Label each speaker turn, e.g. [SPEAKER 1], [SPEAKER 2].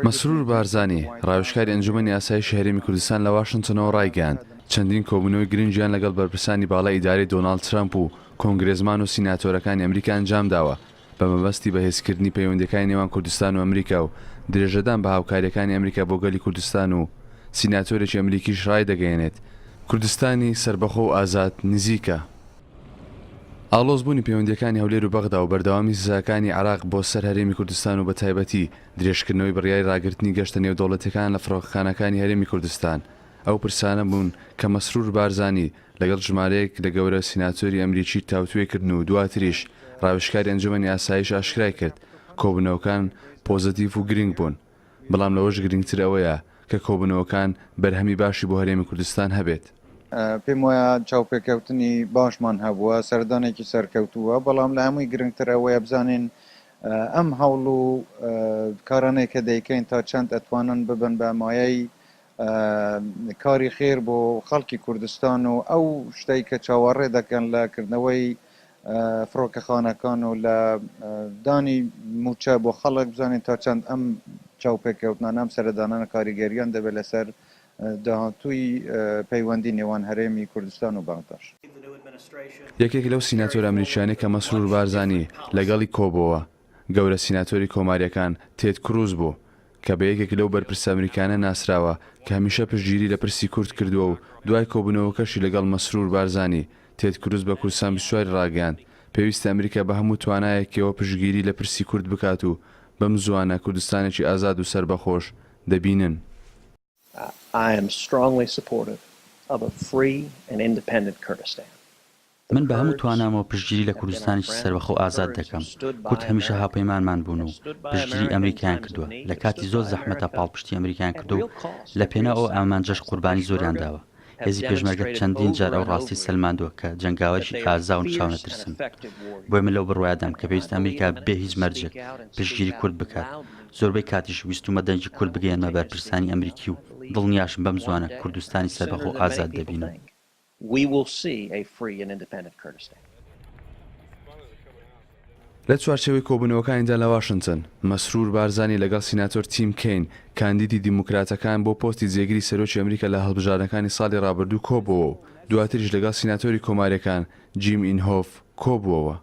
[SPEAKER 1] مەسرور بارزانی ڕاوشکاری ئەنجومەنی ئاسایی هەرێمی کوردستان لە واشنگتنەوە ڕایگەیاند چەندین کۆبوونەوەی گرنگیان لەگەڵ بەرپرسانی باڵای ئیدارەی دۆناڵد ترامپ و کۆنگرێزمان و سیناتۆرەکانی ئەمریکا ئەنجام داوە بە مەبەستی بەهێزکردنی پەیوەندیەکانی نێوان کوردستان و ئەمریکا و درێژەدان بە هاوکاریەکانی ئەمریکا بۆ گەلی کوردستان و سیناتۆرێکی ئەمریکیش ڕای دەگەیەنێت کوردستانی سربەخۆ و ئازاد نزیکە. ئاڵۆزبوونی پەیوەندیەکانی هەولێر و بەغدا و بەردەوامی سزاکانی عێراق بۆ سەر هەرێمی کوردستان و بە تایبەتی درێژکردنەوەی بڕیای ڕاگررتنی گەشتە نێودەوڵەتەکان لە فڕۆکەخانەکانی هەرێمی کوردستان ئەو پرسانە بوون کە مەسرور بارزانی لەگەڵ ژمارەیەک لە گەورە سیناتۆری ئەمریکی تاوتوێکردن و دواتریش ڕاوشکاری ئەنجومەنی ئاسایش ئاشکرای کرد کۆبوونەوەکان پۆزتیڤ و گرنگ بوون بەڵام لەوەش گرنگتر ئەوەیە کە کۆبوونەوەکان بەرهەمی باشی بۆ هەرێمی کوردستان هەبێت.
[SPEAKER 2] پێم وایە چاوپێکەوتنی باشمان هەبووە سەردانێکی سەرکەوتووە بەڵام لە هەمووی گرنگتر ئەوەیە بزانین ئەم هەوڵ و کارانەی کە دەیکەین تا چەند ئەتوانن ببن بە مایەی کاری خێر بۆ خەڵکی کوردستان و ئەو شتەی کە چاوەڕێ دەکەن لە کردنەوەی فڕۆکەخانەکان و لە دانی موچە بۆ خەڵک بزانین تا چەند ئەم چاوپێکەوتنان ئەم سەردانانە کاریگەریان دەبێت لەسەر داهاتووی پەیوەندی نێوان هەرێمی کوردستان و بەغداش.
[SPEAKER 1] یەکێک لەو سیناتۆر ئەمریکیانەی کە مەسرور بارزانی لەگەڵی کۆبەوە گەورە سیناتۆری کۆماریەکان تێد کروز بوو کە بە یەکێک لەو بەرپرسە ئەمریکانە ناسراوە کە هەمیشە پشتگیری لە پرسی کورد کردووە و دوای کۆبوونەوەکەشی لەگەڵ مەسرور بارزانی تێد کروز بە کوردستان بیسواری ڕاگەیاند پێویستە ئەمریکا بە هەموو توانایەکەوە پشتگیری لە پرسی کورد بکات و بەم زوانە کوردستانێکی ئازاد و سربەخۆش دەبینن.
[SPEAKER 3] I am strongly supportive of a free and independent Kurdistan.
[SPEAKER 4] من بە هەموو توانامەوە پشتگیری لە کوردستانێکی سەربەخۆ و ئازاد دەکەم. کورد هەمیشە هاوپەیمانمان بوون و پشتگیری ئەمریکایان کردووە لە کاتی زۆر زەحمەتە پاڵپشتی ئەمریکایان کردو و لە پێناوەوە ئامانجەش قوربانی زۆریان داوە. هێزی پێشمەرگە چەندین جار ئەو ڕاستی سەلماندووە کە جەنگاوەری ئازا و چاو نەترسن. بۆی من لەو بڕوایدام کە پێویستە ئەمریکا بێ هیچ مەرجێک پشتگیری کورد بکات. زۆربەی کاتیش ویستومە دەنگی کورد بگەێنمە بەرپرسانی ئەمریکی و دڵنیاشم بەم زوانە کوردستانی سەربەخۆ و ئازاد دەبینن.
[SPEAKER 1] لە چوارچێوەی کۆبوونەوەکانیدا لە واشنگتن مەسرور بارزانی لەگەڵ سیناتۆر تیم کین کاندیدی دیموکراتەکان بۆ پۆستی جێگیری سەرۆکی ئەمریکا لە هەڵبژاردنەکانی ساڵی ڕابردوو کۆبووە و دواتریش لەگەڵ سیناتۆری کۆماریەکان جیم ئینهۆف کۆبووەوە.